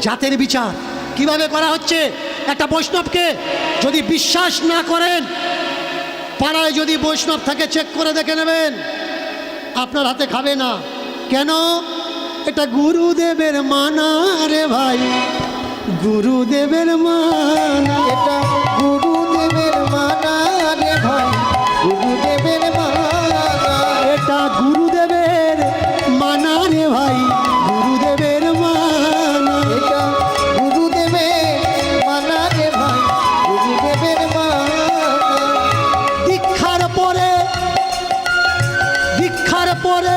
জাতের বিচার কিভাবে করা হচ্ছে। একটা বৈষ্ণবকে যদি বিশ্বাস না করেন, পাড়ায় যদি বৈষ্ণব থাকে চেক করে দেখে নেবেন, আপনার হাতে খাবে না। কেন? এটা গুরুদেবের মানা রে ভাই, গুরুদেবের মানা। এটা গুরুদেবের মানা রে ভাই, গুরুদেবের মানা। এটা গুরুদেবের মানা রে ভাই, গুরুদেবের মানা। এটা গুরুদেবের মানা রে ভাই, গুরুদেবের মানা। দীক্ষার পরে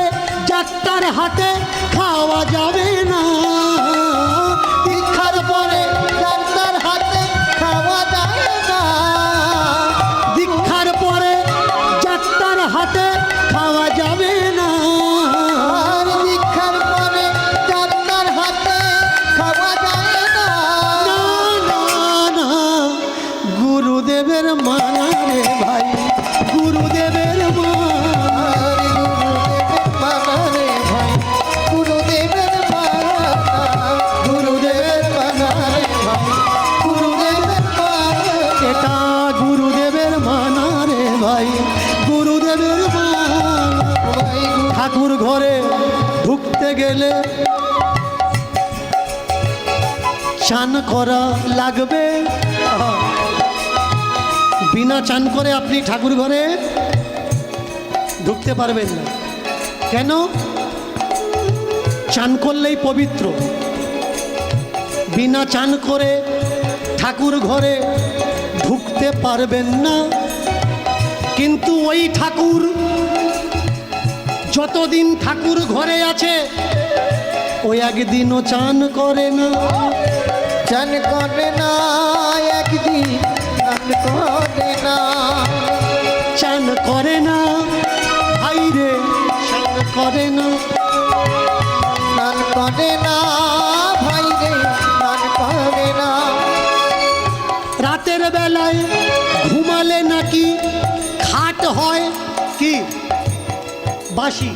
যাত্রার হাতে খাওয়া যাবে না। দীক্ষার পরে ডাক্তার হাতে খাওয়া যায় না। দীক্ষার পরে যাত্রার হাতে খাওয়া যাবে না। আর দীক্ষার পরে ডাক্তার হাতে খাওয়া যায় না। না না না, গুরুদেবের মানা রে ভাই, গুরুদেবের মানা। গুরুদেবের মানা রে ভাই, গুরুদেবের মানা। এটা গুরুদেবের মানা রে ভাই, গুরুদেবের মানা। ঠাকুর ঘরে ঢুকতে গেলে চান করা লাগবে। বিনা চান করে আপনি ঠাকুর ঘরে ঢুকতে পারবেন না। কেন? চান করলেই পবিত্র। বিনা চান করে ঠাকুর ঘরে ঢুকতে পারবেন না। কিন্তু ওই ঠাকুর যতদিন ঠাকুর ঘরে আছে, ওই একদিনও চান করে না। চান করে না একদিন, চান করে না। চান করে না ভাই রে, চান করে না। চান করে না ভাই রে, চান করে না। রাতের বেলায় ঘুমালে নাকি খাট হয় কি বাসি।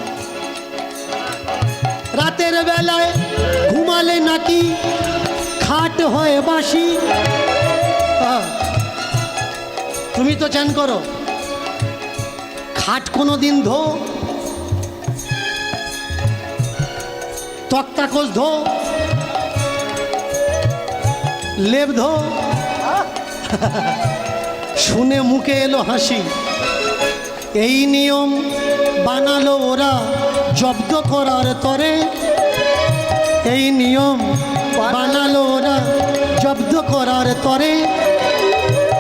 রাতের বেলায় ঘুমালে নাকি খাট হয় বাসি। তুমি তো চান করো, খাট কোনো দিন ধো, তক্তাকোষ ধো, লেপ ধো। শুনে মুখে এলো হাসি। এই নিয়ম বানালো ওরা জব্দ করার তরে। এই নিয়ম বানালো ওরা জব্দ করার তরে।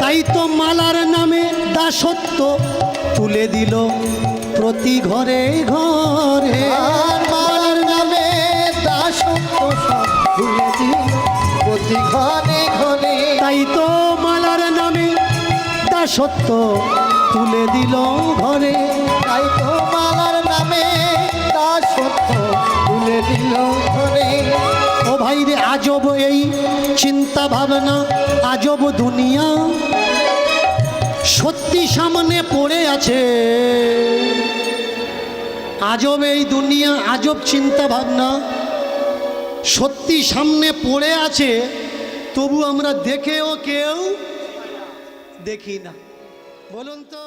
তাই তো মালার নামে দাসত্ব তুলে দিল প্রতি ঘরে ঘরে। আর মালার নামে দাসত্ব সব ভুলে দিল প্রতি ঘরে ঘরে। তাই তো মালার নামে দাসত্ব তুলে দিল ঘরে। তাই তো মালার নামে দাসত্ব তুলে দিল ঘরে। ও ভাই রে, আজব এই চিন্তা ভাবনা, আজব দুনিয়া সত্যি সামনে পড়ে আছে। আজব এই দুনিয়া, আজব চিন্তা ভাবনা সত্যি সামনে পড়ে আছে, তবু আমরা দেখেও কেউ দেখি না। বলুন তো।